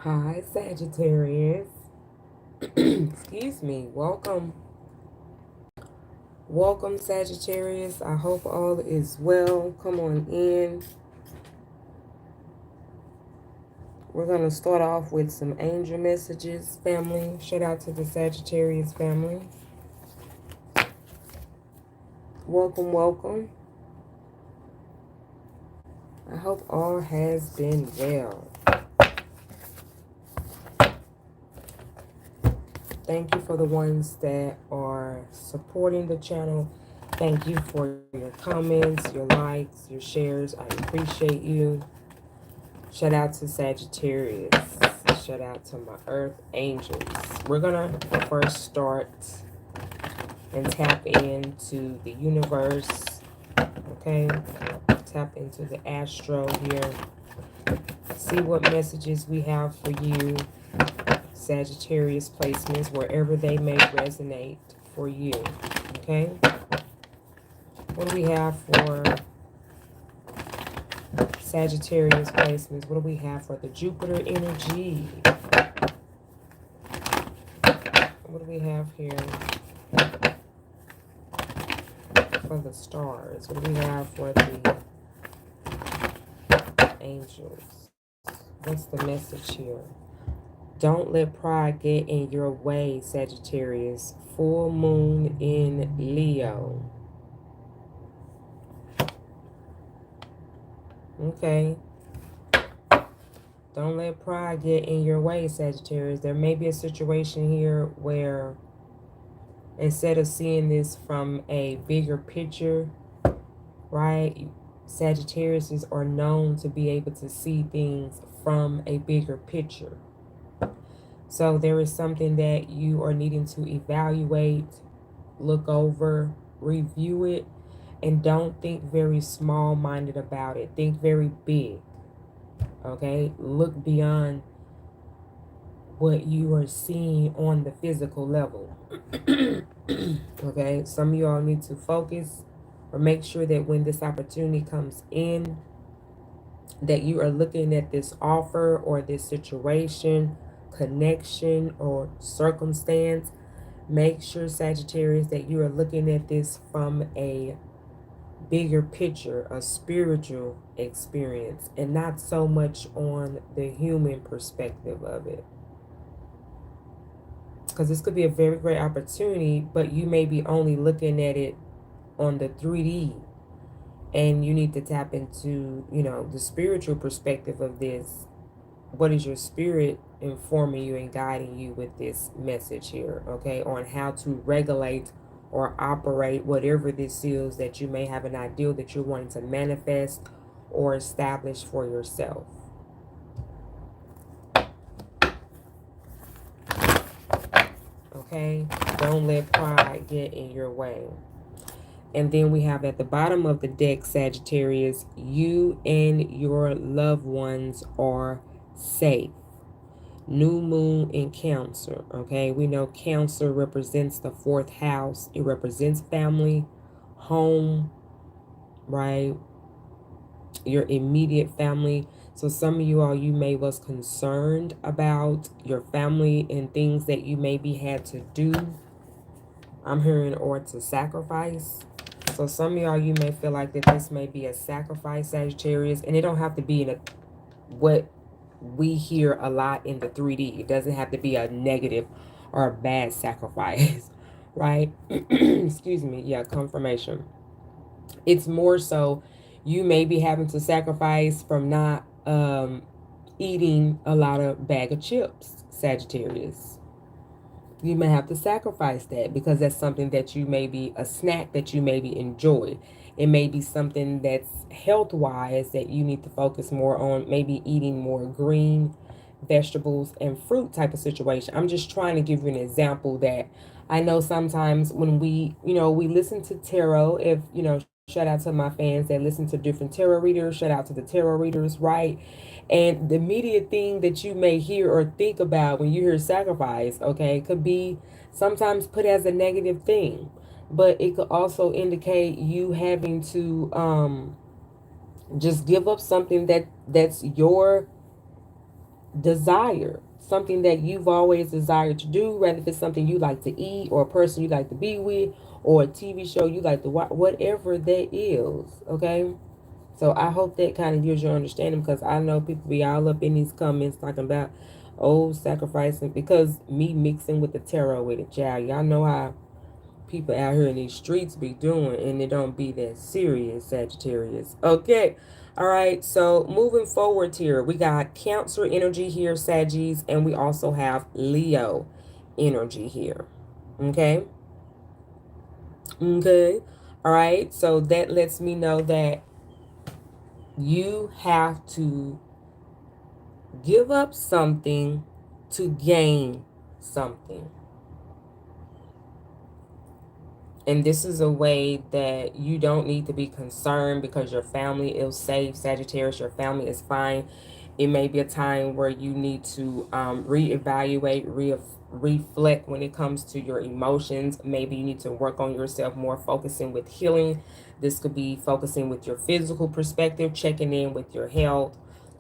Hi, Sagittarius. Excuse me. Welcome. Welcome, Sagittarius. I hope all is well. Come on in. We're going to start off with some angel messages, family. Shout out to the Sagittarius family. Welcome, welcome. I hope all has been well. Thank you for the ones that are supporting the channel. Thank you for your comments, your likes, your shares. I appreciate you. Shout out to Sagittarius. Shout out to my Earth Angels. We're going to first start and tap into the universe. Okay? Tap into the astro here. See what messages we have for you. Sagittarius placements, wherever they may resonate for you. Okay? What do we have for Sagittarius placements? What do we have for the Jupiter energy? What do we have here for the stars? What do we have for the angels? What's the message here? Don't let pride get in your way, Sagittarius. Full moon in Leo. Okay. Don't let pride get in your way, Sagittarius. There may be a situation here where instead of seeing this from a bigger picture, right? Sagittariuses are known to be able to see things from a bigger picture. So there is something that you are needing to evaluate, look over, review it, and don't think very small-minded about it. Think very big, okay? Look beyond what you are seeing on the physical level. Okay, some of you all need to focus or make sure that when this opportunity comes in, that you are looking at this offer or this situation, connection, or circumstance. Make sure, Sagittarius, that you are looking at this from a bigger picture, a spiritual experience, and not so much on the human perspective of it. Because this could be a very great opportunity, but you may be only looking at it on the 3D, and you need to tap into, the spiritual perspective of this. What is your spirit informing you and guiding you with this message here, okay, on how to regulate or operate whatever this is that you may have an ideal that you're wanting to manifest or establish for yourself. Okay, don't let pride get in your way. And then we have at the bottom of the deck, Sagittarius, you and your loved ones are safe. New moon in Cancer, okay? We know Cancer represents the 4th house. It represents family, home, right? Your immediate family. So some of you all, you may was concerned about your family and things that you maybe had to do. I'm hearing or to sacrifice. So some of y'all, you may feel like that this may be a sacrifice, Sagittarius, and it don't have to be in what we hear a lot in the 3D. It doesn't have to be a negative or a bad sacrifice, right? Excuse me. Yeah, confirmation. It's more so you may be having to sacrifice from not eating a lot of bag of chips, Sagittarius. You may have to sacrifice that because that's something that you may be a snack that you maybe enjoy. It may be something that's health-wise that you need to focus more on, maybe eating more green vegetables and fruit type of situation. I'm just trying to give you an example that I know sometimes when we listen to tarot, shout out to my fans that listen to different tarot readers, shout out to the tarot readers, right? And the immediate thing that you may hear or think about when you hear sacrifice, okay, could be sometimes put as a negative thing, but it could also indicate you having to just give up something that's desire, something that you've always desired to do, whether if it's something you like to eat or a person you like to be with or a TV show you like to watch, whatever that is, okay? So I hope that kind of gives you understanding, because I know people be all up in these comments talking about, oh, sacrificing, because me mixing with the tarot with it, child. Y'all know how people out here in these streets be doing, and it don't be that serious, Sagittarius. Okay. All right. So moving forward here, we got Cancer energy here, Saggies, and we also have Leo energy here. Okay. Okay. All right. So that lets me know that you have to give up something to gain something. And this is a way that you don't need to be concerned because your family is safe. Sagittarius, your family is fine. It may be a time where you need to reevaluate, reflect when it comes to your emotions. Maybe you need to work on yourself more, focusing with healing. This could be focusing with your physical perspective, checking in with your health.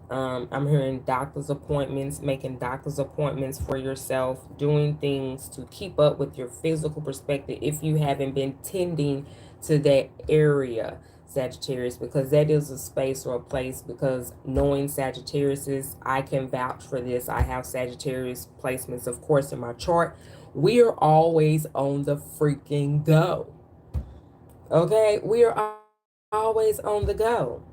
I'm hearing doctor's appointments, making doctor's appointments for yourself, doing things to keep up with your physical perspective if you haven't been tending to that area, Sagittarius, because that is a space or a place. Because knowing Sagittarius, I can vouch for this. I have Sagittarius placements, of course, in my chart. We are always on the freaking go. Okay? We are always on the go.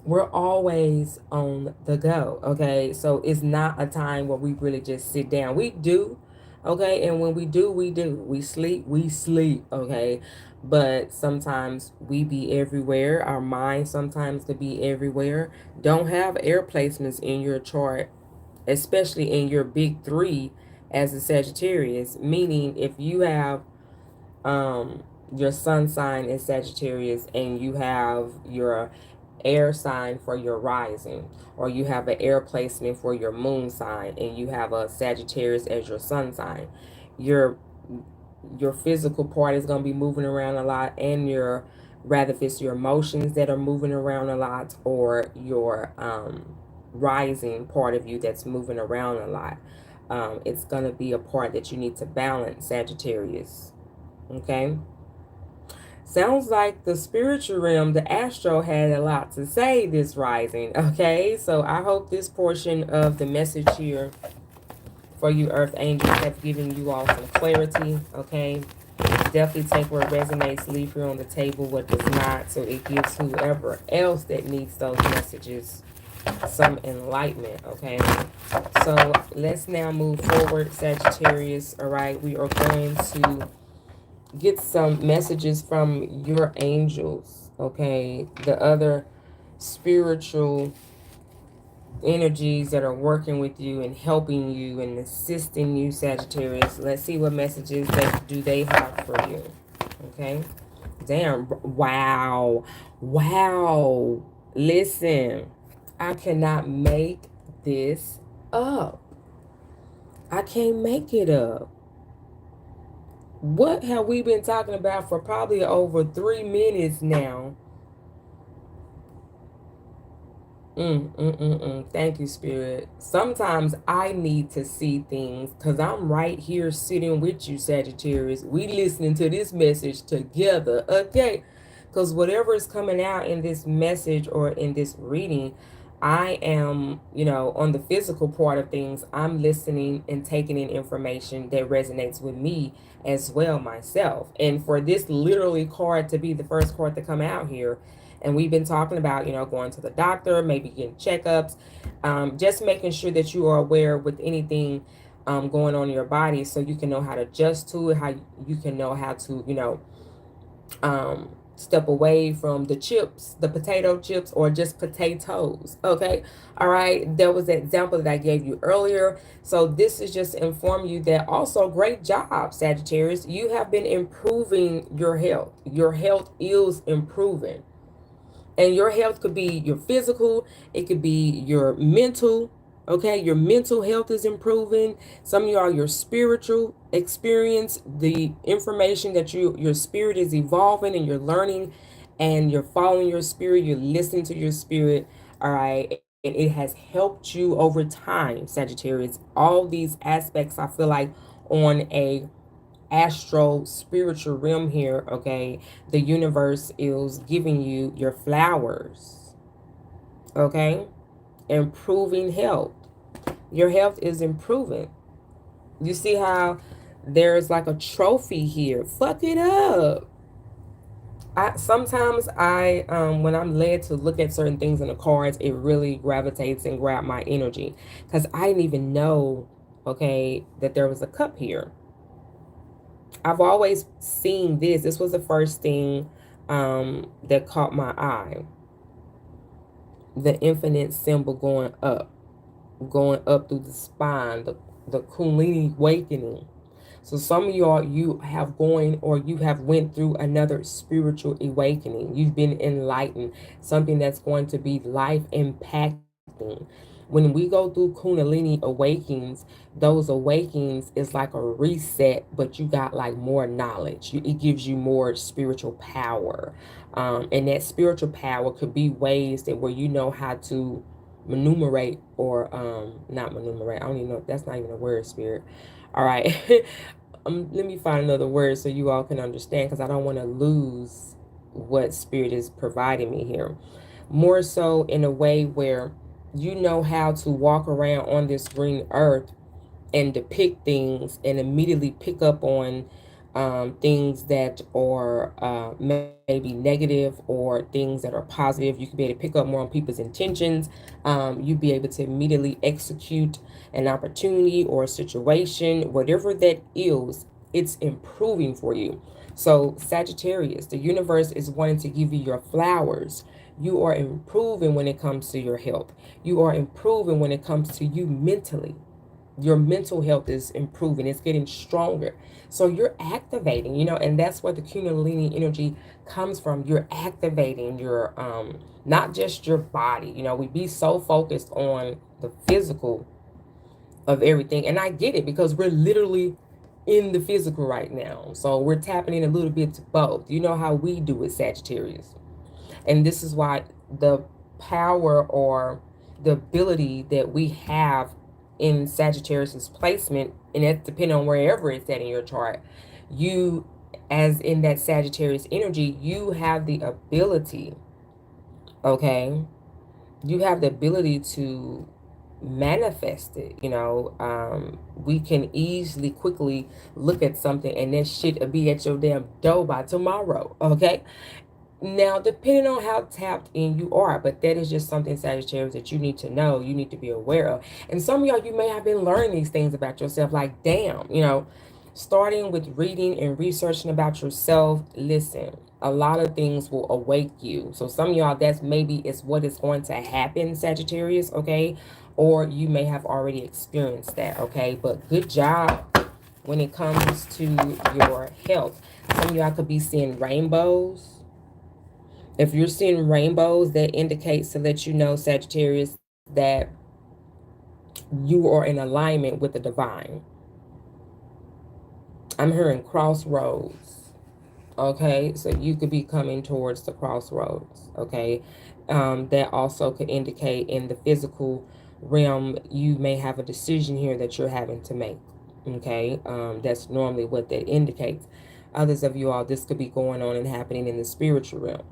We're always on the go. Okay, so it's not a time where we really just sit down. We do, okay, and when we do, we sleep, okay, but sometimes we be everywhere. Our mind sometimes to be everywhere. Don't have air placements in your chart, especially in your big three as a Sagittarius, meaning if you have your sun sign is Sagittarius and you have your air sign for your rising, or you have an air placement for your moon sign and you have a Sagittarius as your sun sign, your your physical part is going to be moving around a lot, and your, rather if it's your emotions that are moving around a lot, or your rising part of you that's moving around a lot, it's going to be a part that you need to balance, Sagittarius. Okay. Sounds like the spiritual realm, the astro, had a lot to say this rising. Okay, so I hope this portion of the message here for you earth angels have given you all some clarity. Okay, definitely take what resonates, leave here on the table what does not, so it gives whoever else that needs those messages some enlightenment. Okay, so let's now move forward, Sagittarius. All right, we are going to get some messages from your angels, okay? The other spiritual energies that are working with you and helping you and assisting you, Sagittarius. Let's see what messages they have for you, okay? Damn, wow, wow. Listen, I cannot make this up. I can't make it up. What have we been talking about for probably over 3 minutes now? Thank you, Spirit. Sometimes I need to see things because I'm right here sitting with you, Sagittarius. We listening to this message together, okay? Because whatever is coming out in this message or in this reading, I am, on the physical part of things, I'm listening and taking in information that resonates with me as well myself. And for this literally card to be the first card to come out here, and we've been talking about, going to the doctor, maybe getting checkups, just making sure that you are aware with anything going on in your body, so you can know how to adjust to it, how you can know how to, step away from the chips, the potato chips, or just potatoes. Okay. All right. There was that example that I gave you earlier. So this is just to inform you that also, great job, Sagittarius. You have been improving your health. Your health is improving. And your health could be your physical, it could be your mental. Okay, your mental health is improving. Some of y'all, your spiritual experience, the information that your spirit is evolving and you're learning and you're following your spirit, you're listening to your spirit. All right. and it has helped you over time, Sagittarius. All these aspects, I feel like, on a astro spiritual realm here, okay, the universe is giving you your flowers, okay, improving health. Your health is improving. You see how there's like a trophy here? Fuck it up. I when I'm led to look at certain things in the cards, it really gravitates and grab my energy, because I didn't even know, okay, that there was a cup here. I've always seen this. This was the first thing that caught my eye. The infinite symbol going up through the spine, the Kundalini awakening. So some of y'all, you have going, or you have went through another spiritual awakening. You've been enlightened, something that's going to be life impacting. When we go through Kundalini awakenings, those awakenings is like a reset, but you got like more knowledge. It gives you more spiritual power. And that spiritual power could be ways that where you know how to manumerate, or not manumerate. I don't even know. That's not even a word, spirit. All right. Let me find another word so you all can understand, because I don't want to lose what spirit is providing me here. More so in a way where you know how to walk around on this green earth and depict things and immediately pick up on things that are maybe negative, or things that are positive. You could be able to pick up more on people's intentions. You'd be able to immediately execute an opportunity or a situation, whatever that is, it's improving for you. So Sagittarius, the universe is wanting to give you your flowers. You are improving when it comes to your health. You are improving when it comes to you mentally. Your mental health is improving. It's getting stronger. So you're activating, and that's where the Kundalini energy comes from. You're activating your, not just your body. We be so focused on the physical of everything. And I get it, because we're literally in the physical right now. So we're tapping in a little bit to both. You know how we do it, Sagittarius. And this is why the power, or the ability that we have in Sagittarius's placement, and that's depending on wherever it's at in your chart, you, as in that Sagittarius energy, you have the ability, okay, you have the ability to manifest it. We can easily, quickly look at something, and that shit will be at your damn door by tomorrow, okay? Now, depending on how tapped in you are, but that is just something, Sagittarius, that you need to know, you need to be aware of. And some of y'all, you may have been learning these things about yourself, like, damn, starting with reading and researching about yourself. Listen, a lot of things will awake you. So some of y'all, that's maybe it's what is going to happen, Sagittarius, okay? Or you may have already experienced that, okay? But good job when it comes to your health. Some of y'all could be seeing rainbows. If you're seeing rainbows, that indicates to let you know, Sagittarius, that you are in alignment with the divine. I'm hearing crossroads. Okay, so you could be coming towards the crossroads. Okay, that also could indicate in the physical realm, you may have a decision here that you're having to make. Okay, that's normally what that indicates. Others of you all, this could be going on and happening in the spiritual realm.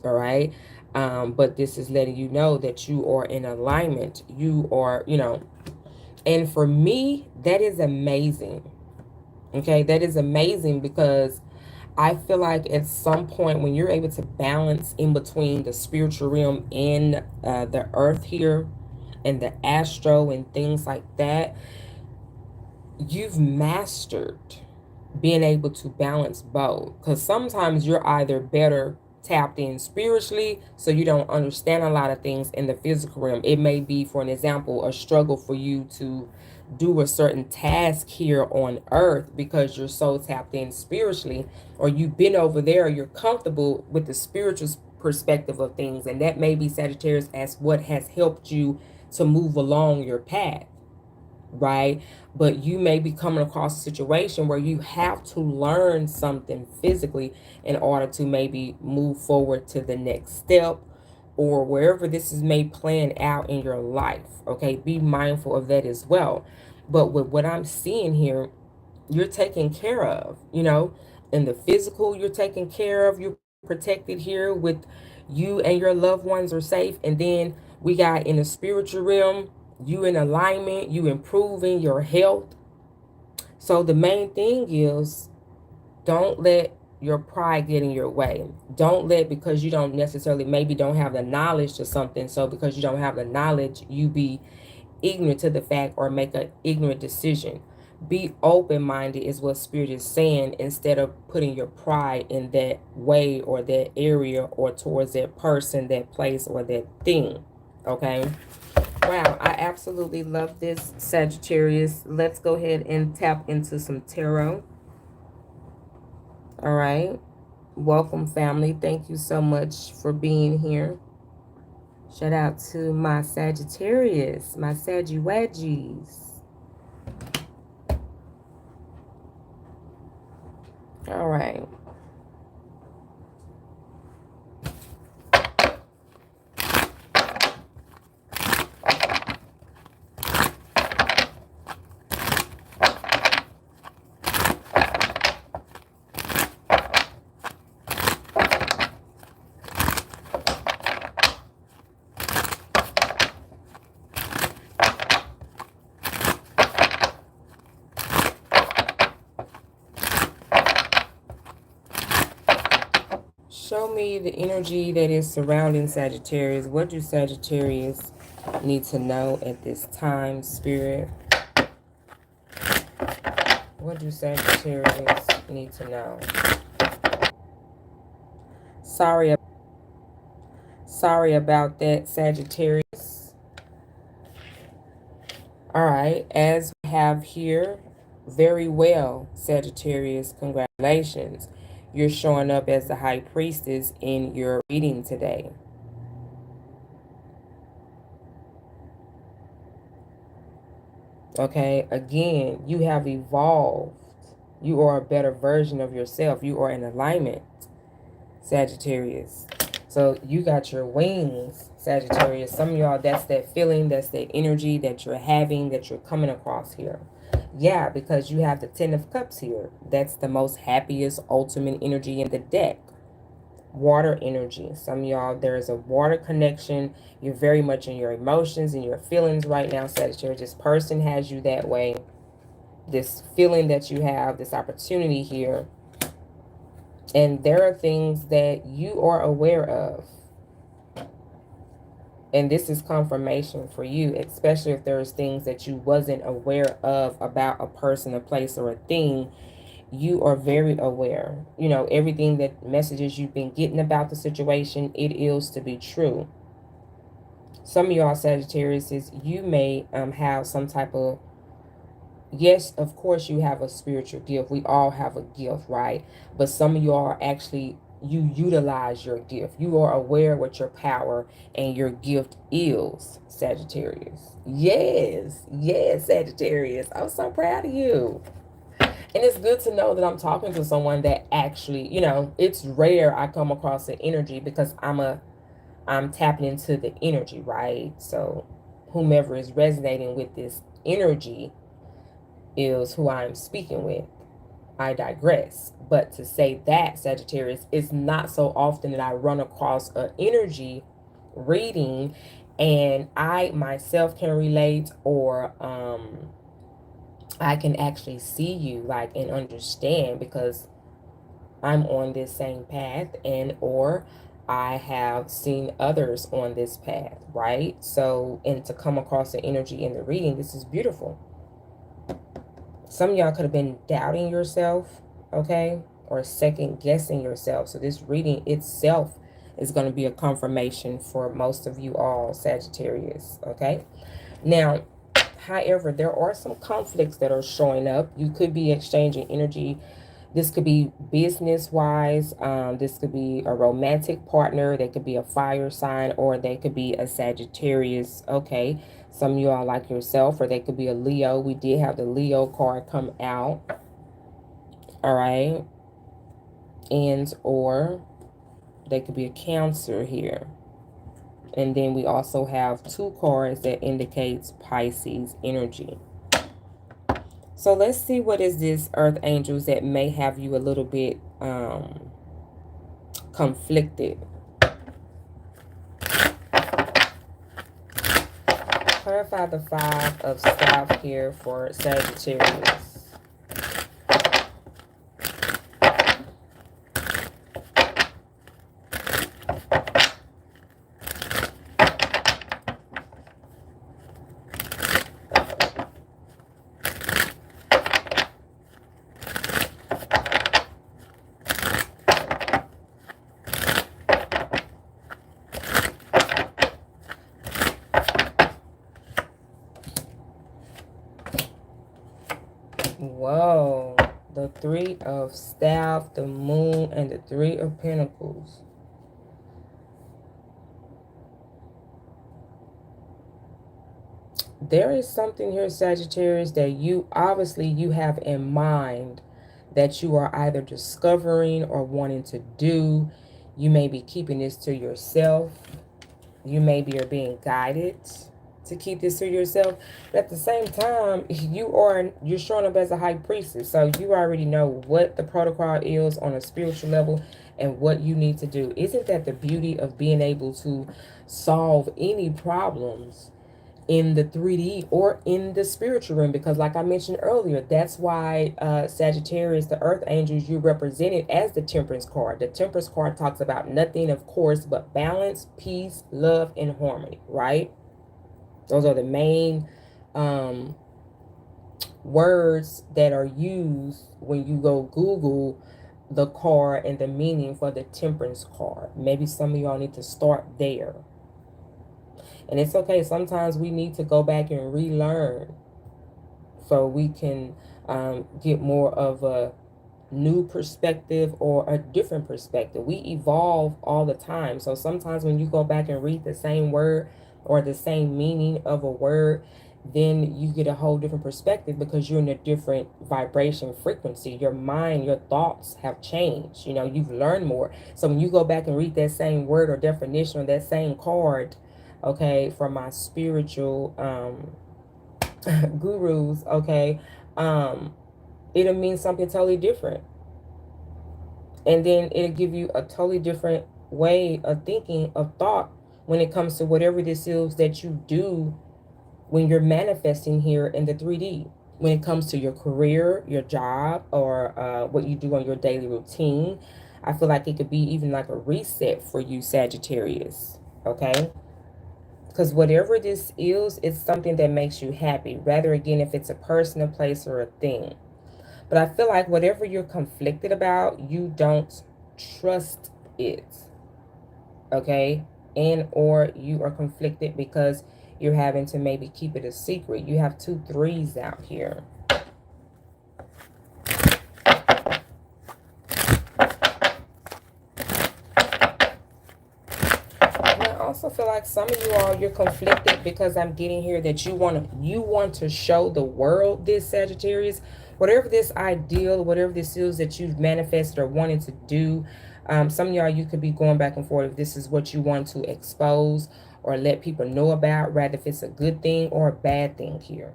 All right. But this is letting you know that you are in alignment. You are, and for me, that is amazing. Okay. That is amazing, because I feel like at some point when you're able to balance in between the spiritual realm and the earth here, and the astro and things like that, you've mastered being able to balance both. Because sometimes you're either better tapped in spiritually, so you don't understand a lot of things in the physical realm. It may be, for an example, a struggle for you to do a certain task here on earth because you're so tapped in spiritually, or you've been over there, you're comfortable with the spiritual perspective of things, and that may be, Sagittarius, as what has helped you to move along your path, right? But you may be coming across a situation where you have to learn something physically in order to maybe move forward to the next step, or wherever this is may plan out in your life. Okay, be mindful of that as well. But with what I'm seeing here, you're taken care of, you know, in the physical, you're taken care of, you're protected here with you and your loved ones are safe. And then we got in the spiritual realm, you in alignment, you improving your health. So the main thing is, don't let your pride get in your way. Don't let, because you don't necessarily maybe don't have the knowledge to something, so because you don't have the knowledge, you be ignorant to the fact or make an ignorant decision. Be open-minded is what Spirit is saying, instead of putting your pride in that way or that area or towards that person, that place, or that thing. Okay? Wow, I absolutely love this, Sagittarius. Let's go ahead and tap into some tarot. All right. Welcome, family. Thank you so much for being here. Shout out to my Sagittarius, my Saggy-Waggies. All right. Show me the energy that is surrounding Sagittarius. What do Sagittarius need to know at this time, Spirit? What do Sagittarius need to know? Sorry about that, Sagittarius. All right, as we have here, very well, Sagittarius, congratulations. You're showing up as the High Priestess in your reading today. Okay, again, you have evolved. You are a better version of yourself. You are in alignment, Sagittarius. So you got your wings, Sagittarius. Some of y'all, that's that feeling, that's that energy that you're having, that you're coming across here. Yeah, because you have the Ten of Cups here. That's the most happiest, ultimate energy in the deck. Water energy. Some of y'all, there is a water connection. You're very much in your emotions and your feelings right now, Sagittarius. This person has you that way. This feeling that you have, this opportunity here. And there are things that you are aware of. And this is confirmation for you, especially if there's things that you wasn't aware of about a person, a place, or a thing. You are very aware. You know, everything that messages you've been getting about the situation, it is to be true. Some of y'all Sagittarius, you may have some type of, yes, of course you have a spiritual gift. We all have a gift, right? But some of you are actually, you utilize your gift. You are aware what your power and your gift is, Sagittarius. Yes, yes, Sagittarius. I'm so proud of you. And it's good to know that I'm talking to someone that actually, you know, it's rare I come across the energy, because I'm tapping into the energy, right? So whomever is resonating with this energy is who I'm speaking with. I digress. But to say that, Sagittarius, it's not so often that I run across an energy reading and I myself can relate, or I can actually see you, like, and understand, because I'm on this same path, and or I have seen others on this path, right? So, and to come across the energy in the reading, this is beautiful. Some of y'all could have been doubting yourself, okay? Or second guessing yourself. So this reading itself is going to be a confirmation for most of you all, Sagittarius, okay? Now, however, there are some conflicts that are showing up. You could be exchanging energy. This could be business-wise. This could be a romantic partner. They could be a fire sign, or they could be a Sagittarius, okay? Some of you are like yourself, or they could be a Leo. We did have the Leo card come out, all right? And or they could be a Cancer here. And then we also have 2 cards that indicates Pisces energy. So let's see what is this, Earth Angels, that may have you a little bit conflicted. Clarify the 5 of Staff here for Sagittarius. Whoa. The 3 of Staff, the Moon, and the 3 of Pentacles. There is something here, Sagittarius, that you have in mind that you are either discovering or wanting to do. You may be keeping this to yourself. You maybe are being guided to keep this to yourself. But at the same time, you're showing up as a high priestess. So you already know what the protocol is on a spiritual level and what you need to do. Isn't that the beauty of being able to solve any problems in the 3D or in the spiritual realm? Because like I mentioned earlier, that's why Sagittarius, the Earth Angels, you represented as the Temperance card. The Temperance card talks about nothing, of course, but balance, peace, love, and harmony, right? Those are the main words that are used when you go Google the card and the meaning for the Temperance card. Maybe some of y'all need to start there. And it's okay. Sometimes we need to go back and relearn so we can get more of a new perspective or a different perspective. We evolve all the time. So sometimes when you go back and read the same word or the same meaning of a word, then you get a whole different perspective because you're in a different vibration frequency. Your mind, your thoughts have changed. You know, you've learned more. So when you go back and read that same word or definition or that same card, okay, from my spiritual gurus, okay, it'll mean something totally different. And then it'll give you a totally different way of thinking, of thought, when it comes to whatever this is that you do when you're manifesting here in the 3D. When it comes to your career, your job, or what you do on your daily routine, I feel like it could be even like a reset for you, Sagittarius, okay? Because whatever this is, it's something that makes you happy. Rather, again, if it's a person, a place, or a thing. But I feel like whatever you're conflicted about, you don't trust it. Okay? And or you are conflicted because you're having to maybe keep it a secret. You have 2 3s out here. I also feel like some of you all, you're conflicted because I'm getting here that you want to show the world this, Sagittarius, whatever this ideal, whatever this is that you've manifested or wanted to do. Some of y'all, you could be going back and forth if this is what you want to expose or let people know about, rather if it's a good thing or a bad thing here.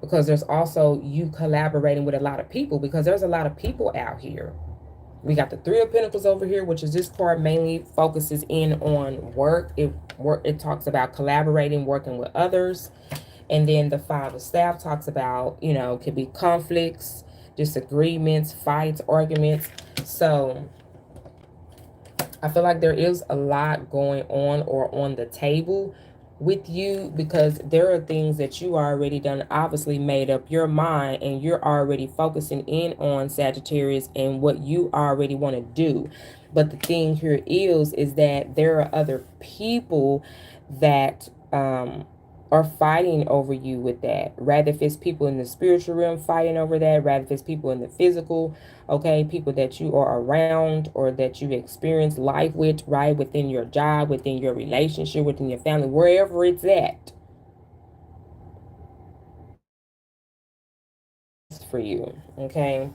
Because there's also you collaborating with a lot of people, because there's a lot of people out here. We got the 3 of Pentacles over here, which is this card mainly focuses in on work. It talks about collaborating, working with others. And then the 5 of Staff talks about, you know, could be conflicts, disagreements, fights, arguments. So I feel like there is a lot going on or on the table with you, because there are things that you already done obviously made up your mind, and you're already focusing in on, Sagittarius, and what you already want to do. But the thing here is that there are other people that are fighting over you with that. Rather if it's people in the spiritual realm fighting over that, rather if it's people in the physical, okay, people that you are around or that you've experienced life with, right, within your job, within your relationship, within your family, wherever it's at for you, okay?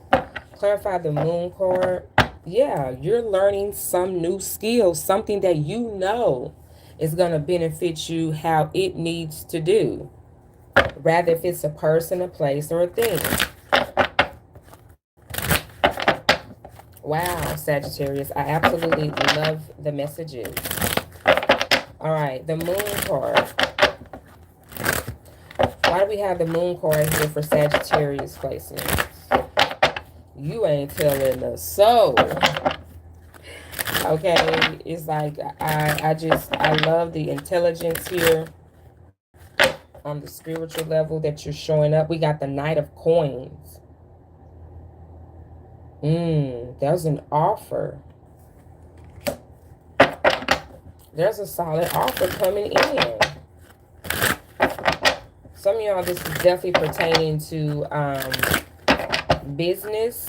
Clarify the Moon card. Yeah, you're learning some new skill, something that you know is going to benefit you how it needs to do, rather if it's a person, a place, or a thing. Wow, Sagittarius, I absolutely love the messages. All right, the moon card. Why do we have the moon card here for Sagittarius placements? You ain't telling us so. Okay, it's like I love the intelligence here on the spiritual level that you're showing up. We got the Knight of Coins. There's an offer. There's a solid offer coming in. Some of y'all, this is definitely pertaining to business.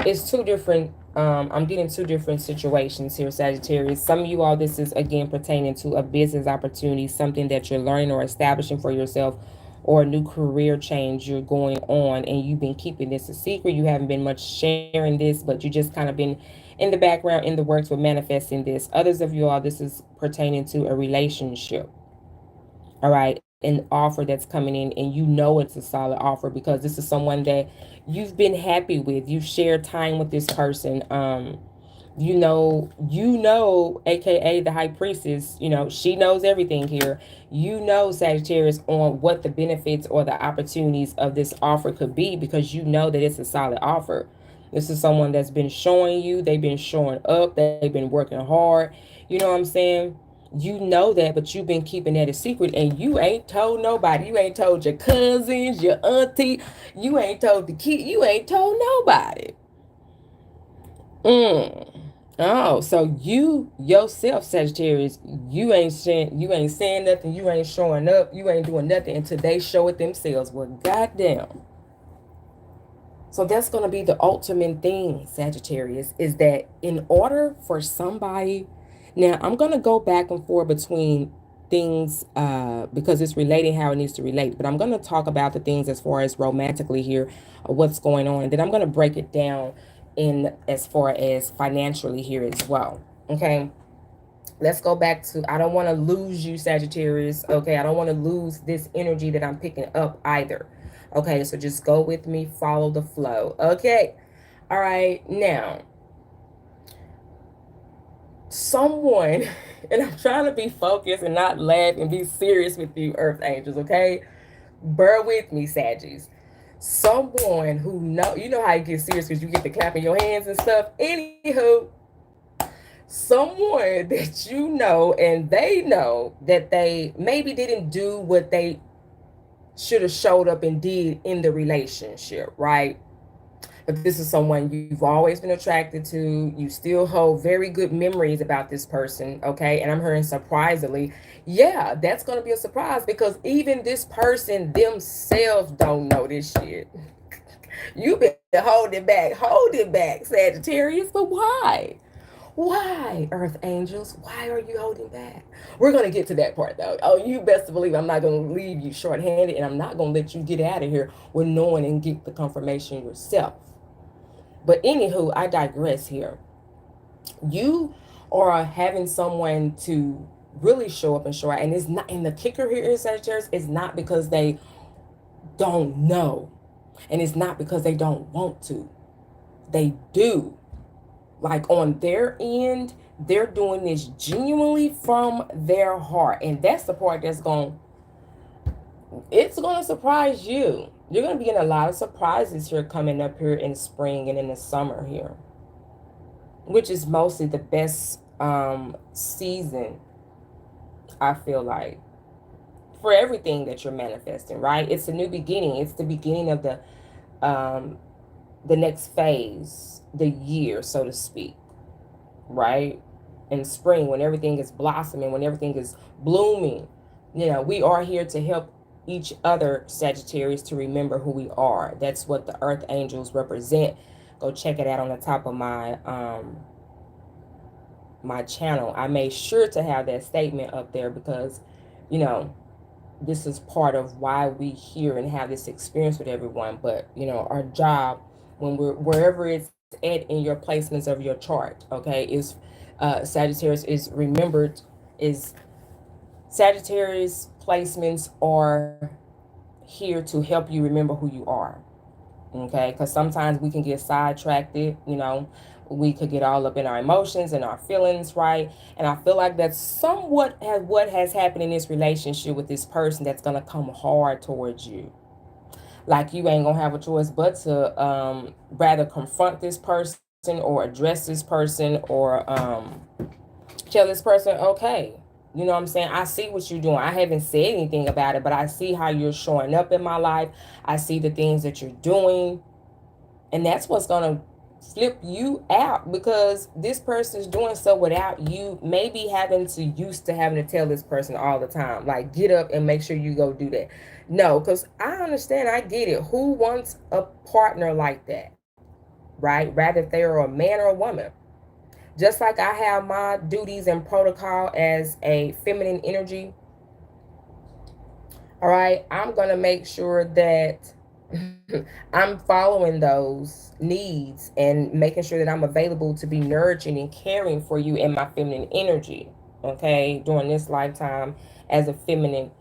It's two different, I'm getting two different situations here, Sagittarius. Some of you all, this is again pertaining to a business opportunity, something that you're learning or establishing for yourself, or a new career change you're going on, and you've been keeping this a secret. You haven't been much sharing this, but you just kind of been in the background, in the works with manifesting this. Others of you all, this is pertaining to a relationship. All right, an offer that's coming in, and you know it's a solid offer because this is someone that you've been happy with. You've shared time with this person. AKA the high priestess, she knows everything here. Sagittarius, on what the benefits or the opportunities of this offer could be, because you know that it's a solid offer. This is someone that's been showing you, they've been showing up, they've been working hard. You know what I'm saying? You know that, but you've been keeping that a secret, and you ain't told nobody. You ain't told your cousins, your auntie. You ain't told the kid. You ain't told nobody. Oh, so you yourself, Sagittarius, you ain't saying nothing. You ain't showing up. You ain't doing nothing until they show it themselves. Well, goddamn. So that's going to be the ultimate thing, Sagittarius, is that in order for somebody, now I'm going to go back and forth between things because it's relating how it needs to relate, but I'm going to talk about the things as far as romantically here, what's going on, and then I'm going to break it down in as far as financially here as well. Okay. Let's go back to, I don't want to lose you, Sagittarius. Okay, I don't want to lose this energy that I'm picking up either. Okay, so just go with me, follow the flow. Okay, all right, now, someone, and I'm trying to be focused and not laugh and be serious with you, Earth Angels, okay? Bear with me, Saggies. Someone who you know how you get serious because you get to clapping your hands and stuff. Anywho, someone that you know and they know that they maybe didn't do what they should have showed up and did in the relationship, right? But this is someone you've always been attracted to. You still hold very good memories about this person, okay? And I'm hearing surprisingly, yeah, that's going to be a surprise because even this person themselves don't know this shit. You've been hold it back, Sagittarius, but why? Why, Earth Angels? Why are you holding back? We're going to get to that part, though. Oh, you best to believe I'm not going to leave you short-handed, and I'm not going to let you get out of here with knowing and get the confirmation yourself. But anywho, I digress here. You are having someone to really show up and show out, and it's not. And the kicker here is, Sagittarius, is not because they don't know, and it's not because they don't want to. They do. Like on their end, they're doing this genuinely from their heart. And that's the part that's it's going to surprise you. You're going to be getting a lot of surprises here coming up here in spring and in the summer here, which is mostly the best season, I feel like, for everything that you're manifesting, right? It's a new beginning. It's the beginning of the next phase, the year, so to speak, right? In spring, when everything is blossoming, when everything is blooming, we are here to help each other, Sagittarius, to remember who we are. That's what the Earth Angels represent. Go check it out on the top of my channel. I made sure to have that statement up there because, you know, this is part of why we here and have this experience with everyone. But our job, when we're wherever it's at in your placements of your chart. Okay, is Sagittarius is remembered, is Sagittarius placements are here to help you remember who you are. Okay, because sometimes we can get sidetracked, we could get all up in our emotions and our feelings, right? And I feel like that's somewhat what has happened in this relationship with this person that's going to come hard towards you. Like you ain't gonna have a choice but to rather confront this person or address this person or tell this person, okay, you know what I'm saying? I see what you're doing. I haven't said anything about it, but I see how you're showing up in my life. I see the things that you're doing. And that's what's going to flip you out, because this person is doing so without you maybe having to used to having to tell this person all the time, like, get up and make sure you go do that. No, because I understand, I get it. Who wants a partner like that, right? Rather if they are a man or a woman. Just like I have my duties and protocol as a feminine energy, all right, I'm going to make sure that I'm following those needs and making sure that I'm available to be nurturing and caring for you in my feminine energy, okay, during this lifetime as a feminine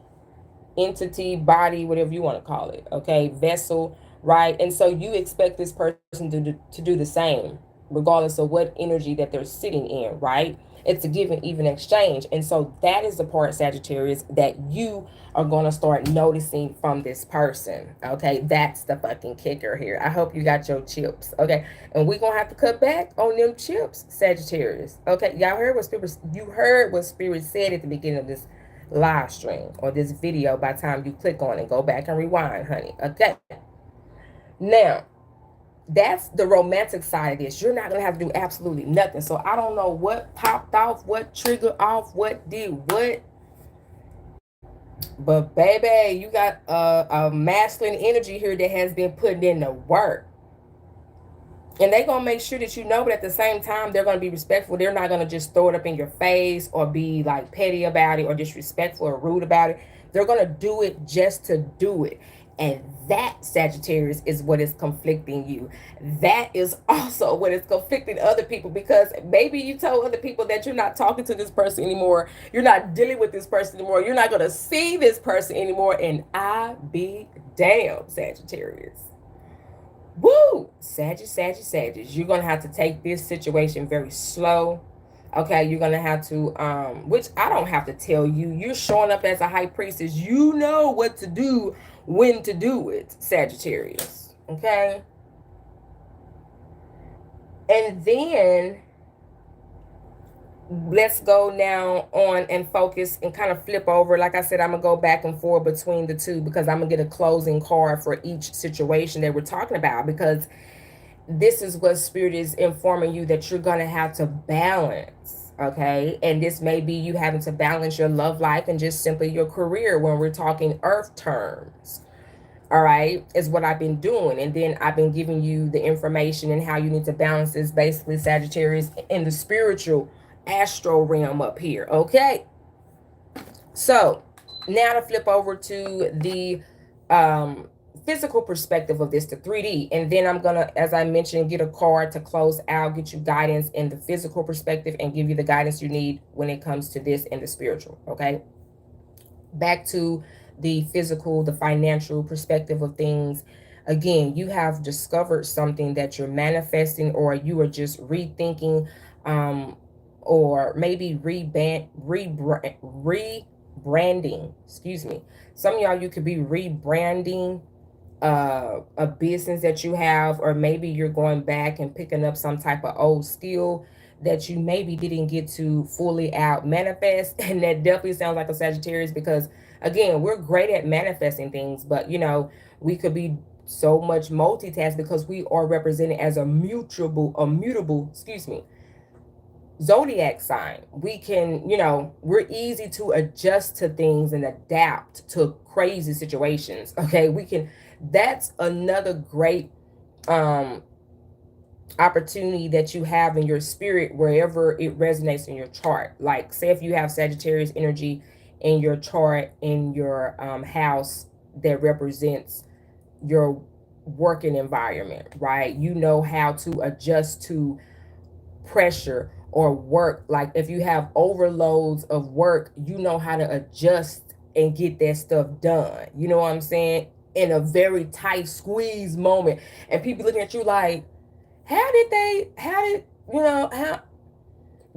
entity, body, whatever you want to call it, okay, vessel, right? And so you expect this person to do the same, regardless of what energy that they're sitting in, right? It's a give and even exchange. And so that is the part, Sagittarius, that you are going to start noticing from this person, okay? That's the fucking kicker here. I hope you got your chips, okay? And we're going to have to cut back on them chips, Sagittarius, okay? Y'all heard what Spirit said at the beginning of this live stream or this video. By the time you click on it, go back and rewind, honey. Okay. Now, that's the romantic side of this. You're not going to have to do absolutely nothing. So I don't know what popped off, what triggered off, what did what. But baby, you got a masculine energy here that has been putting in the work. And they're going to make sure that you know, but at the same time, they're going to be respectful. They're not going to just throw it up in your face or be like petty about it or disrespectful or rude about it. They're going to do it just to do it. And that, Sagittarius, is what is conflicting you. That is also what is conflicting other people, because maybe you told other people that you're not talking to this person anymore. You're not dealing with this person anymore. You're not going to see this person anymore. And I be damn, Sagittarius. Woo! Sagittarius. You're going to have to take this situation very slow. Okay, you're going to have to, which I don't have to tell you. You're showing up as a high priestess. You know what to do, when to do it, Sagittarius. Okay? And then let's go now on and focus and kind of flip over. Like I said, I'm going to go back and forth between the two, because I'm going to get a closing card for each situation that we're talking about, because this is what Spirit is informing you that you're going to have to balance, okay? And this may be you having to balance your love life and just simply your career when we're talking earth terms, all right, is what I've been doing. And then I've been giving you the information and how you need to balance this, basically, Sagittarius, in the spiritual astral realm up here, okay? So now to flip over to the physical perspective of this, the 3D, and then I'm gonna, as I mentioned, get a card to close out, get you guidance in the physical perspective, and give you the guidance you need when it comes to this in the spiritual. Okay, back to the physical, the financial perspective of things. Again, you have discovered something that you're manifesting, or you are just rethinking, or maybe rebranding. Excuse me. Some of y'all, you could be rebranding a business that you have, or maybe you're going back and picking up some type of old skill that you maybe didn't get to fully out manifest. And that definitely sounds like a Sagittarius, because again, we're great at manifesting things, but we could be so much multitask because we are represented as a mutable, excuse me, zodiac sign. We can, we're easy to adjust to things and adapt to crazy situations. Okay, that's another great opportunity that you have in your spirit, wherever it resonates in your chart. Like, say if you have Sagittarius energy in your chart, in your house that represents your working environment, right? You know how to adjust to pressure or work. Like if you have overloads of work, you know how to adjust and get that stuff done. You know what I'm saying? In a very tight squeeze moment. And people looking at you like, how did, you know, how,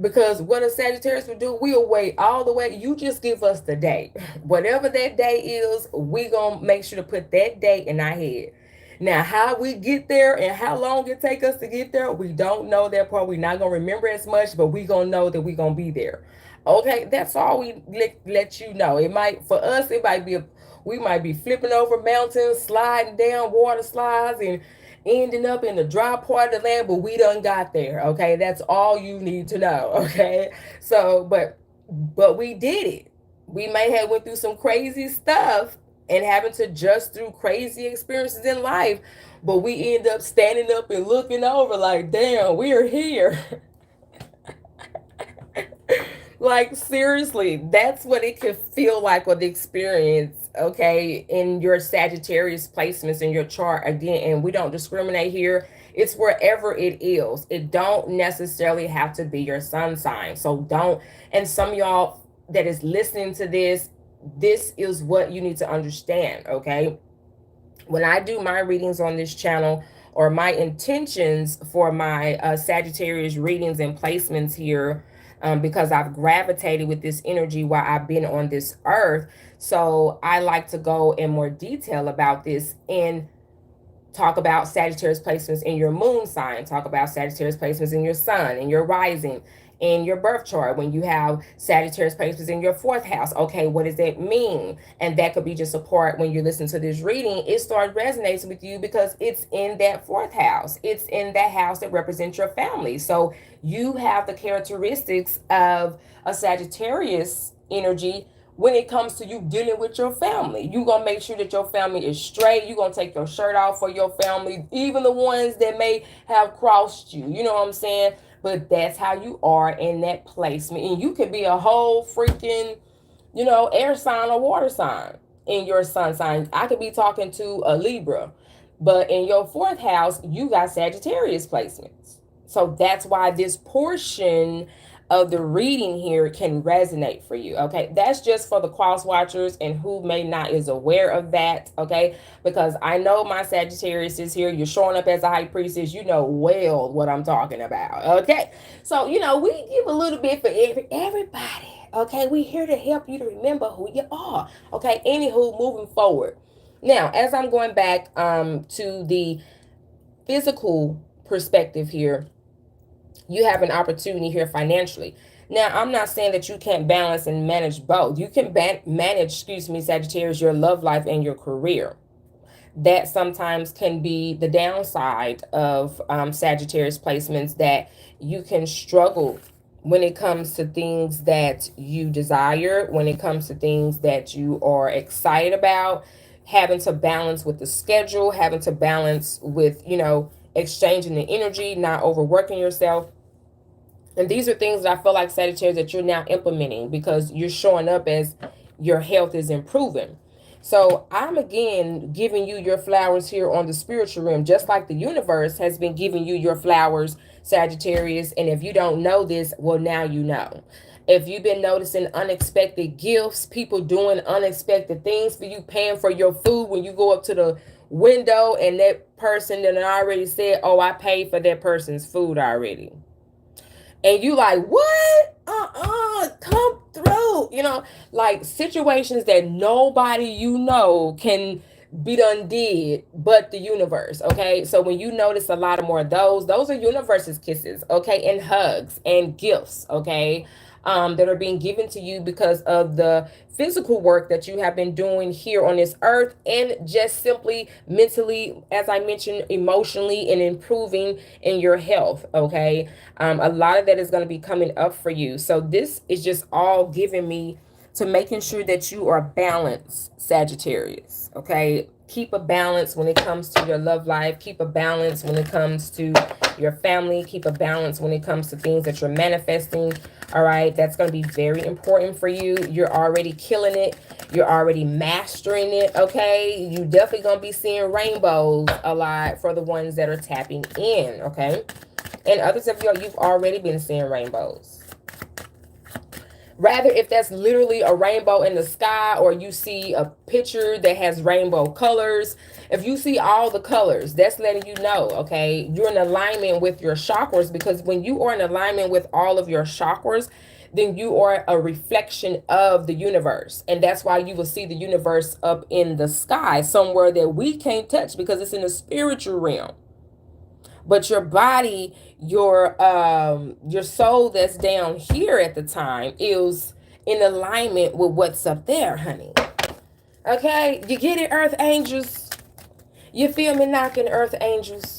because what a Sagittarius would do, we'll wait all the way. You just give us the date. Whatever that day is, we gonna make sure to put that date in our head. Now, how we get there and how long it take us to get there, we don't know that part. We're not gonna remember as much, but we gonna know that we gonna be there. Okay, that's all we let you know. It might, for us, it might be we might be flipping over mountains, sliding down water slides, and ending up in the dry part of the land, but we done got there. Okay, that's all you need to know. Okay, so but we did it. We may have went through some crazy stuff and having to adjust through crazy experiences in life, but we end up standing up and looking over like, damn, we're here. Like seriously, that's what it could feel like with the experience, okay, in your Sagittarius placements in your chart again. And we don't discriminate here. It's wherever it is. It don't necessarily have to be your sun sign. So don't, and some of y'all that is listening to this is what you need to understand, okay? When I do my readings on this channel, or my intentions for my Sagittarius readings and placements here, because I've gravitated with this energy while I've been on this earth. So I like to go in more detail about this and talk about Sagittarius placements in your moon sign, talk about Sagittarius placements in your sun, in your rising, in your birth chart. When you have Sagittarius placements in your fourth house, okay, what does that mean? And that could be just a part when you listen to this reading, it starts resonating with you because it's in that fourth house. It's in that house that represents your family. So you have the characteristics of a Sagittarius energy when it comes to you dealing with your family. You're going to make sure that your family is straight. You're going to take your shirt off for your family, even the ones that may have crossed you. You know what I'm saying? But that's how you are in that placement. And you could be a whole freaking, you know, air sign or water sign in your sun sign. I could be talking to a Libra. But in your fourth house, you got Sagittarius placements. So that's why this portion of the reading here can resonate for you. Okay, that's just for the cross watchers and who may not is aware of that. Okay, because I know my Sagittarius is here. You're showing up as a high priestess. You know well what I'm talking about. Okay, so you know we give a little bit for everybody. Okay, we here to help you to remember who you are. Okay, anywho, moving forward. Now, as I'm going back to the physical perspective here, you have an opportunity here financially. Now, I'm not saying that you can't balance and manage both. You can manage, excuse me, Sagittarius, your love life and your career. That sometimes can be the downside of Sagittarius placements, that you can struggle when it comes to things that you desire, when it comes to things that you are excited about, having to balance with the schedule, having to balance with, you know, exchanging the energy, not overworking yourself. And these are things that I feel like, Sagittarius, that you're now implementing because you're showing up as your health is improving. So I'm again giving you your flowers here on the spiritual realm, just like the universe has been giving you your flowers, Sagittarius. And if you don't know this, well, now you know. If you've been noticing unexpected gifts, people doing unexpected things for you, paying for your food when you go up to the window and that person that already said, oh, I paid for that person's food already. And you like, what? Come through. You know, like situations that nobody you know can be done did but the universe. Okay, so when you notice a lot of more of those are universe's kisses, okay, and hugs and gifts, okay, that are being given to you because of the physical work that you have been doing here on this earth, and just simply mentally, as I mentioned, emotionally, and improving in your health. Okay, a lot of that is going to be coming up for you. So this is just all giving me to making sure that you are balanced, Sagittarius. Okay, keep a balance when it comes to your love life. Keep a balance when it comes to your family. Keep a balance when it comes to things that you're manifesting. All right, that's going to be very important for you. You're already killing it. You're already mastering it. Okay, you definitely going to be seeing rainbows a lot for the ones that are tapping in. Okay, and others of you, you've already been seeing rainbows. Rather, if that's literally a rainbow in the sky, or you see a picture that has rainbow colors, if you see all the colors, that's letting you know, okay, you're in alignment with your chakras. Because when you are in alignment with all of your chakras, then you are a reflection of the universe. And that's why you will see the universe up in the sky, somewhere that we can't touch because it's in the spiritual realm. But your body, your soul that's down here at the time is in alignment with what's up there, honey. Okay, you get it, earth angels? You feel me knocking, earth angels?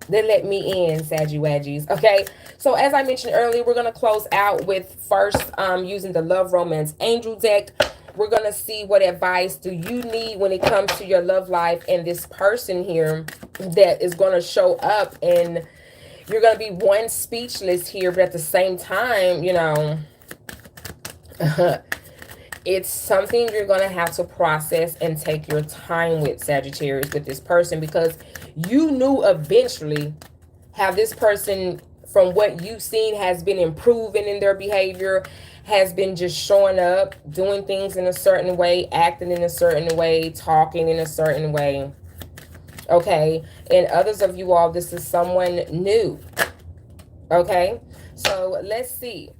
They let me in, Saggy-Waggies. Okay, so as I mentioned earlier, we're going to close out with first using the Love Romance Angel deck. We're going to see what advice do you need when it comes to your love life and this person here that is going to show up. And you're going to be one, speechless here, but at the same time, you know, it's something you're going to have to process and take your time with, Sagittarius, with this person, because you knew eventually how this person, from what you've seen, has been improving in their behavior, has been just showing up, doing things in a certain way, acting in a certain way, talking in a certain way. Okay, and others of you all, this is someone new. Okay, so let's see.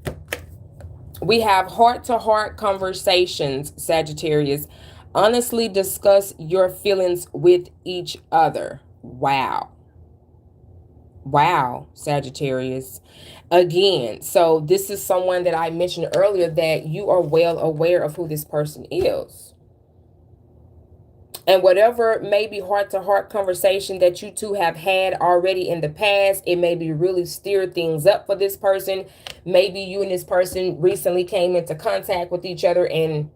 We have heart-to-heart conversations, Sagittarius. Honestly discuss your feelings with each other. Wow. Wow, Sagittarius. Again, so this is someone that I mentioned earlier that you are well aware of who this person is. And whatever maybe heart-to-heart conversation that you two have had already in the past, it may be really steered things up for this person. Maybe you and this person recently came into contact with each other, and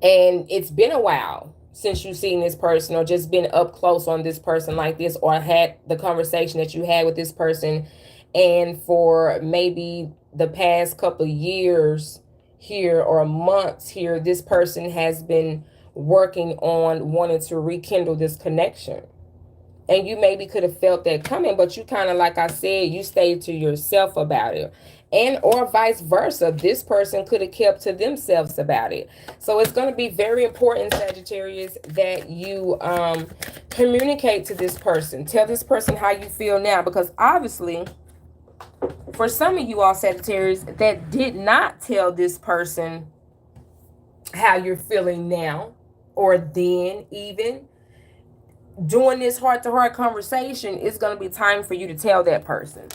it's been a while since you've seen this person, or just been up close on this person like this, or had the conversation that you had with this person. And for maybe the past couple of years here, or months here, this person has been working on wanting to rekindle this connection. And you maybe could have felt that coming, but you kind of, like I said, you stayed to yourself about it. And or vice versa, this person could have kept to themselves about it. So it's going to be very important, Sagittarius, that you communicate to this person. Tell this person how you feel now, because obviously for some of you all, Sagittarius, that did not tell this person how you're feeling now, or then even during this heart-to-heart conversation, it's going to be time for you to tell that person.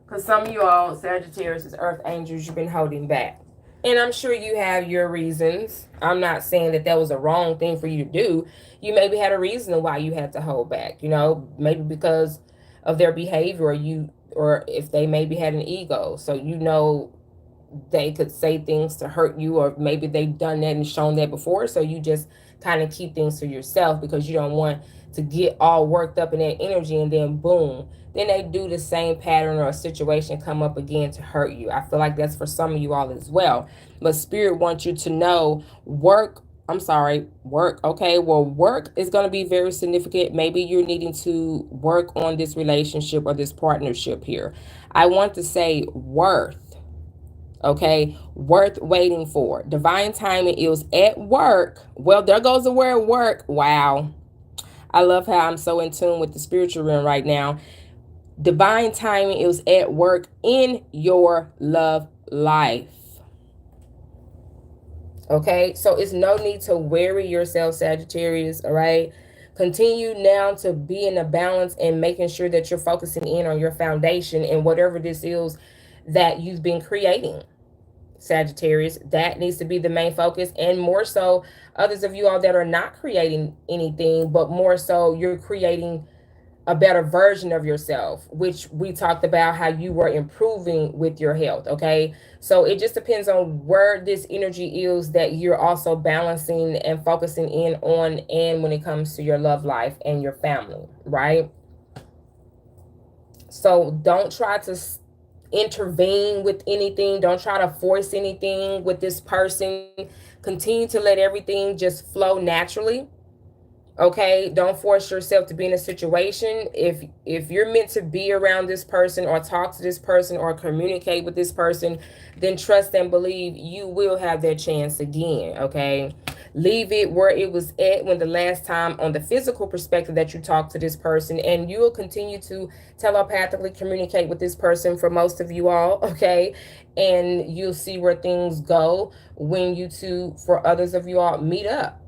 Because some of you all, Sagittarius, as earth angels, you've been holding back. And I'm sure you have your reasons. I'm not saying that that was a wrong thing for you to do. You maybe had a reason why you had to hold back. You know, maybe because of their behavior, or if they maybe had an ego. So you know they could say things to hurt you, or maybe they've done that and shown that before. So you just kind of keep things to yourself because you don't want to get all worked up in that energy, and then boom, then they do the same pattern or a situation come up again to hurt you. I feel like that's for some of you all as well. But Spirit wants you to know work. Okay, well, work is going to be very significant. Maybe you're needing to work on this relationship or this partnership here. I want to say worth. Okay, worth waiting for. Divine timing is at work. Well, there goes the word work. Wow. I love how I'm so in tune with the spiritual realm right now. Divine timing is at work in your love life. Okay, so it's no need to worry yourself, Sagittarius, all right? Continue now to be in a balance and making sure that you're focusing in on your foundation and whatever this is that you've been creating, Sagittarius. That needs to be the main focus. And more so, others of you all that are not creating anything, but more so you're creating a better version of yourself, which we talked about how you were improving with your health. Okay, so it just depends on where this energy is that you're also balancing and focusing in on, and when it comes to your love life and your family, right? So don't try to intervene with anything. Don't try to force anything with this person. Continue to let everything just flow naturally. Okay, don't force yourself to be in a situation. If you're meant to be around this person or talk to this person or communicate with this person, then trust and believe you will have that chance again. Okay, leave it where it was at when the last time on the physical perspective that you talked to this person, and you'll continue to telepathically communicate with this person for most of you all. Okay, and you'll see where things go when you two, for others of you all, meet up.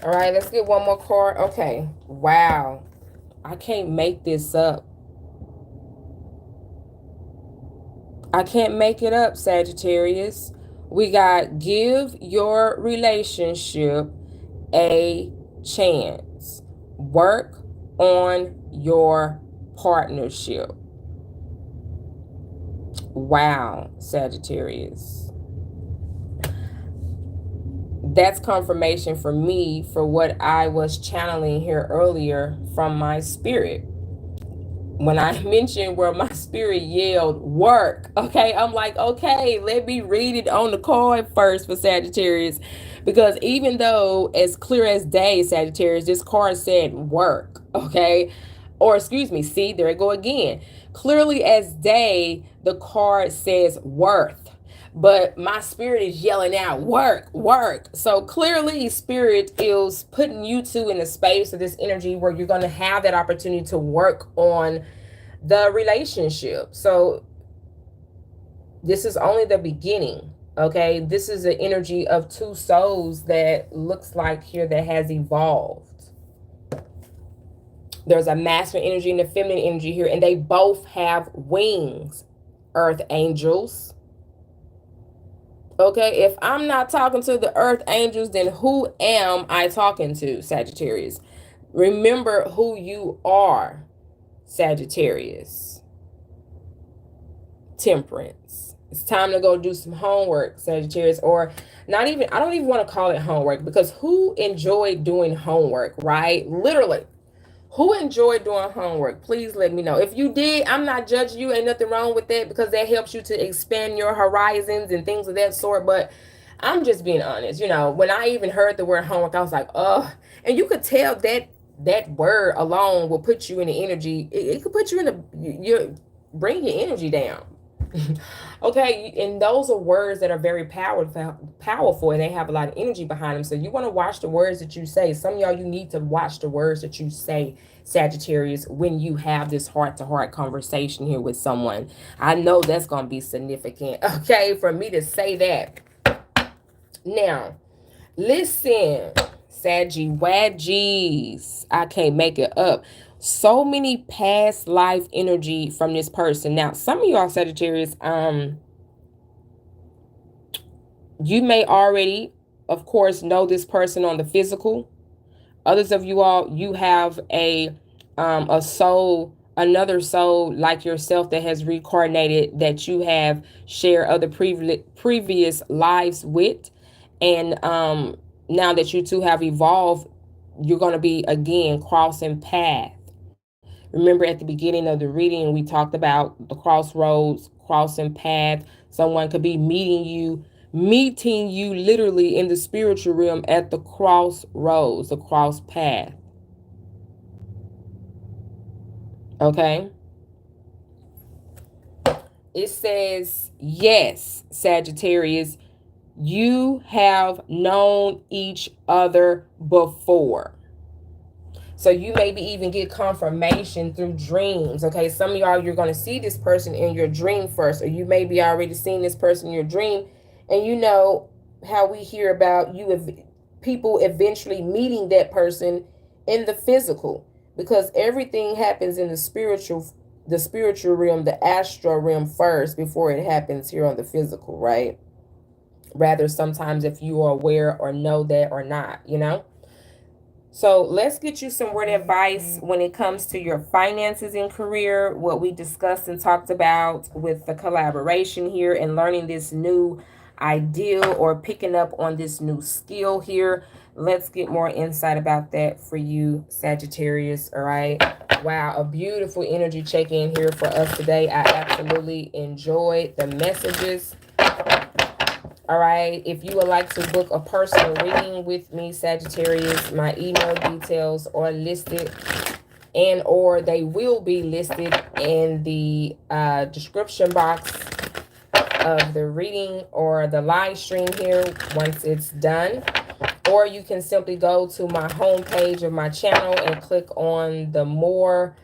All right, let's get one more card. Okay. Wow. I can't make this up. I can't make it up, Sagittarius. We got give your relationship a chance. Work on your partnership. Wow, Sagittarius. That's confirmation for me for what I was channeling here earlier from my spirit. When I mentioned where my spirit yelled work, okay, I'm like, okay, let me read it on the card first for Sagittarius. Because even though, as clear as day, Sagittarius, this card said work, okay? Or excuse me, see, there I go again. Clearly as day, the card says worth. But my spirit is yelling out work, work. So clearly spirit is putting you two in a space of this energy where you're going to have that opportunity to work on the relationship. So this is only the beginning. Okay, this is an energy of two souls that looks like here that has evolved. There's a masculine energy and a feminine energy here, and they both have wings, earth angels. Okay, if I'm not talking to the earth angels, then who am I talking to, Sagittarius? Remember who you are, Sagittarius. Temperance. It's time to go do some homework, Sagittarius. Or not even, I don't even want to call it homework, because who enjoyed doing homework, right? Literally. Who enjoyed doing homework? Please let me know. If you did, I'm not judging you. Ain't nothing wrong with that, because that helps you to expand your horizons and things of that sort. But I'm just being honest. You know, when I even heard the word homework, I was like, oh. And you could tell that that word alone will put you in the energy. It could put you in bring your energy down. Okay, and those are words that are very powerful, and they have a lot of energy behind them. So you want to watch the words that you say. Some of y'all, you need to watch the words that you say, Sagittarius, when you have this heart-to-heart conversation here with someone. I know that's going to be significant, okay, for me to say that. Now, listen, Saggy Wadgies, I can't make it up. So many past life energy from this person. Now, some of y'all Sagittarius, you may already, of course, know this person on the physical. Others of you all, you have a soul, another soul like yourself that has reincarnated, that you have shared other previous lives with. And now that you two have evolved, you're going to be again crossing paths. Remember at the beginning of the reading, we talked about the crossroads, crossing path. Someone could be meeting you literally in the spiritual realm at the crossroads, the cross path. Okay? It says, yes, Sagittarius, you have known each other before. So you maybe even get confirmation through dreams. Okay, some of y'all, you're going to see this person in your dream first, or you may be already seeing this person in your dream. And you know how we hear about people eventually meeting that person in the physical, because everything happens in the spiritual realm, the astral realm first before it happens here on the physical, right? Rather, sometimes if you are aware or know that or not, you know. So let's get you some word advice when it comes to your finances and career, what we discussed and talked about with the collaboration here and learning this new ideal or picking up on this new skill here. Let's get more insight about that for you, Sagittarius. All right. Wow, a beautiful energy check-in here for us today. I absolutely enjoyed the messages. All right. If you would like to book a personal reading with me, Sagittarius, my email details are listed and or they will be listed in the description box of the reading or the live stream here once it's done. Or you can simply go to my homepage of my channel and click on the more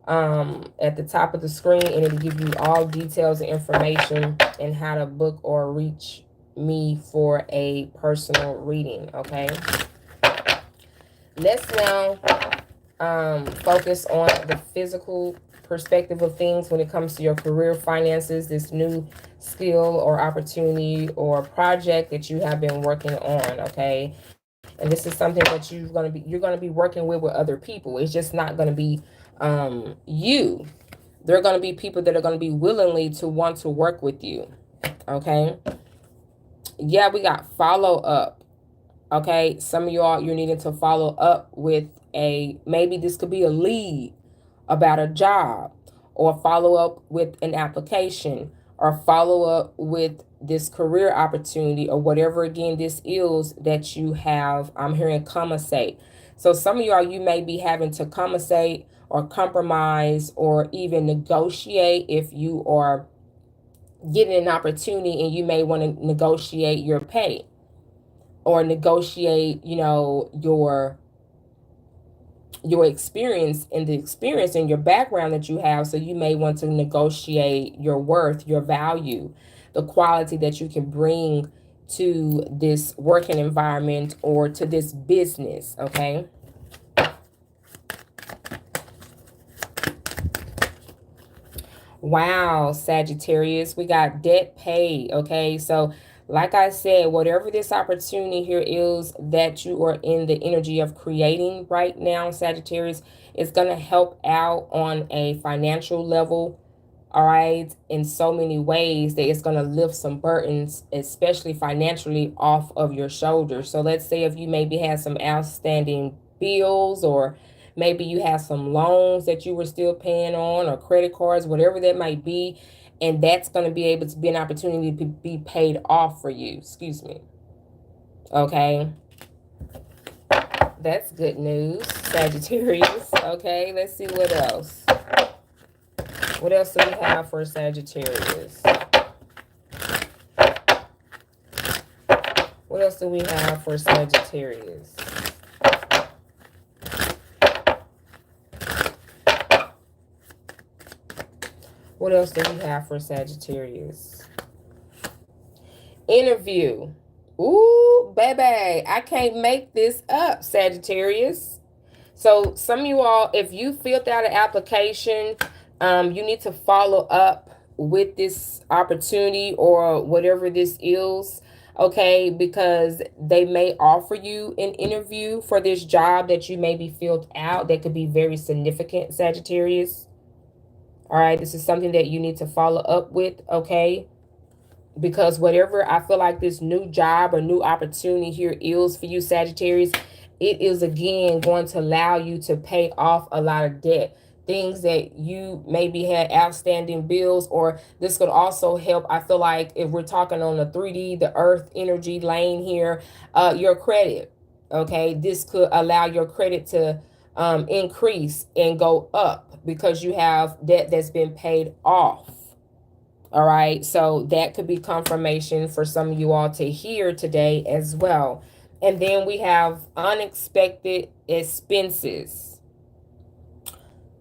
at the top of the screen, and it'll give you all details and information and how to book or reach me for a personal reading. Okay, let's now focus on the physical perspective of things when it comes to your career, finances, this new skill or opportunity or project that you have been working on. Okay, and this is something that you're gonna be working with other people. It's just not gonna be you. There are gonna be people that are gonna be willingly to want to work with you. Okay. Yeah, we got follow up. Okay, some of y'all, you're needing to follow up with maybe this could be a lead about a job, or follow up with an application, or follow up with this career opportunity, or whatever again this is that you have. I'm hearing compensate. So some of y'all, you may be having to compensate or compromise or even negotiate if you are getting an opportunity, and you may want to negotiate your pay or negotiate, your experience and the experience and your background that you have. So you may want to negotiate your worth, your value, the quality that you can bring to this working environment or to this business. Okay. Wow, Sagittarius, we got debt paid. Okay, so like I said, whatever this opportunity here is that you are in the energy of creating right now, Sagittarius, is going to help out on a financial level. All right, in so many ways that it's going to lift some burdens, especially financially, off of your shoulders. So let's say if you maybe had some outstanding bills, or maybe you have some loans that you were still paying on, or credit cards, whatever that might be, and that's going to be able to be an opportunity to be paid off for you. Excuse me. Okay. That's good news, Sagittarius. Okay, let's see what else. What else do we have for Sagittarius? What else do we have for Sagittarius? What else do we have for Sagittarius? Interview. Ooh, baby, I can't make this up, Sagittarius. So some of you all, if you filled out an application, you need to follow up with this opportunity or whatever this is. Okay, because they may offer you an interview for this job that you may be filled out. That could be very significant, Sagittarius. All right, this is something that you need to follow up with, okay? Because whatever I feel like this new job or new opportunity here is for you, Sagittarius, it is again going to allow you to pay off a lot of debt. Things that you maybe had outstanding bills, or this could also help. I feel like if we're talking on the 3D, the earth energy lane here, your credit, okay? This could allow your credit to increase and go up because you have debt that's been paid off. All right, so that could be confirmation for some of you all to hear today as well. And then we have unexpected expenses.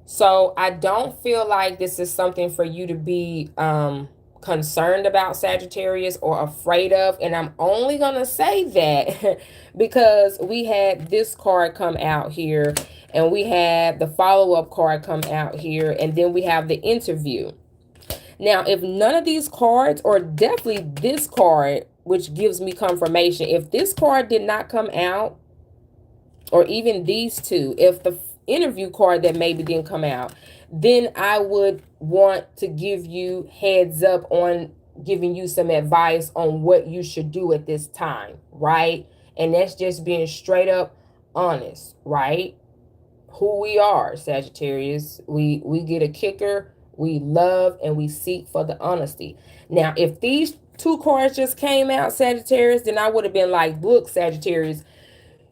So I don't feel like this is something for you to be concerned about, Sagittarius, or afraid of. And I'm only going to say that because we had this card come out here, and we had the follow-up card come out here, and then we have the interview. Now, if none of these cards, or definitely this card, which gives me confirmation, if this card did not come out, or even these two, if the interview card that maybe didn't come out, then I would want to give you heads up on giving you some advice on what you should do at this time, right? And that's just being straight up honest, right? Who we are, Sagittarius. We get a kicker. We love and we seek for the honesty. Now, if these two cards just came out, Sagittarius, then I would have been like, look, Sagittarius,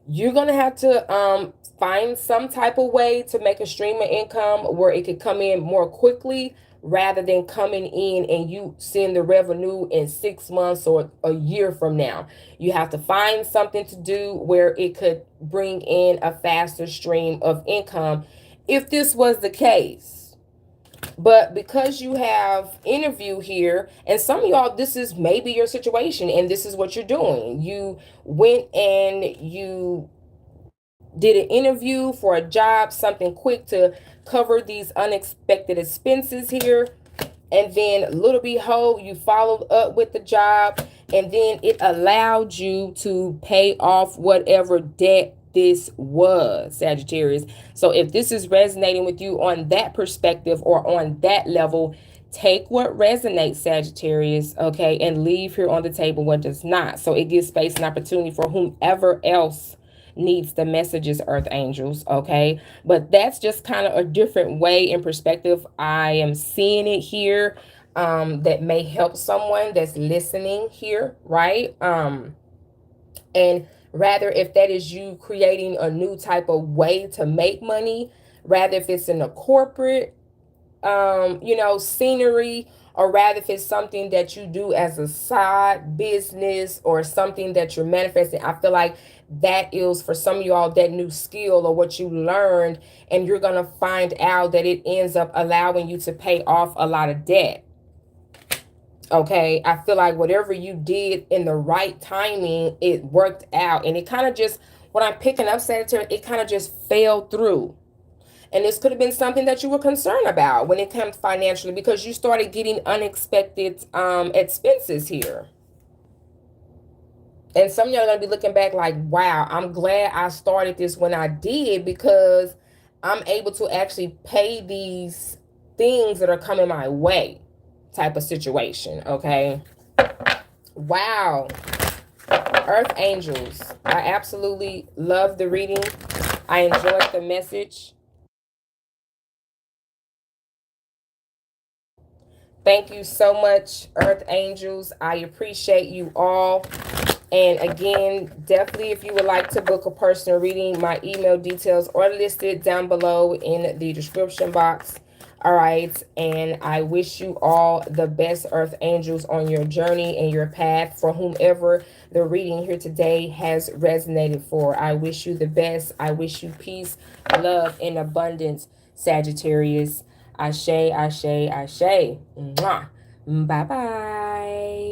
you're gonna have to find some type of way to make a stream of income where it could come in more quickly rather than coming in and you seeing the revenue in 6 months or a year from now. You have to find something to do where it could bring in a faster stream of income if this was the case. But because you have interview here, and some of y'all, this is maybe your situation and this is what you're doing. You went and you did an interview for a job, something quick to cover these unexpected expenses here. And then little behold, you followed up with the job, and then it allowed you to pay off whatever debt this was, Sagittarius. So if this is resonating with you on that perspective or on that level, take what resonates, Sagittarius, okay, and leave here on the table what does not. So it gives space and opportunity for whomever else needs the messages, earth angels, okay? But that's just kind of a different way in perspective I am seeing it here, that may help someone that's listening here, right? And rather, if that is you creating a new type of way to make money, rather if it's in a corporate scenery, or rather if it's something that you do as a side business or something that you're manifesting, I feel like that is for some of y'all that new skill or what you learned, and you're going to find out that it ends up allowing you to pay off a lot of debt. Okay, I feel like whatever you did in the right timing, it worked out. And it kind of just, what I'm picking up, Sagittarius, it kind of just fell through. And this could have been something that you were concerned about when it comes financially, because you started getting unexpected expenses here. And some of y'all are going to be looking back like, wow, I'm glad I started this when I did, because I'm able to actually pay these things that are coming my way, type of situation, okay? Wow. Earth angels, I absolutely love the reading. I enjoyed the message. Thank you so much, Earth Angels. I appreciate you all. And again, definitely if you would like to book a personal reading, my email details are listed down below in the description box. All right. And I wish you all the best, Earth Angels, on your journey and your path. For whomever the reading here today has resonated for, I wish you the best. I wish you peace, love, and abundance, Sagittarius. Ashe, ashe, ashe. Mwah. Bye-bye.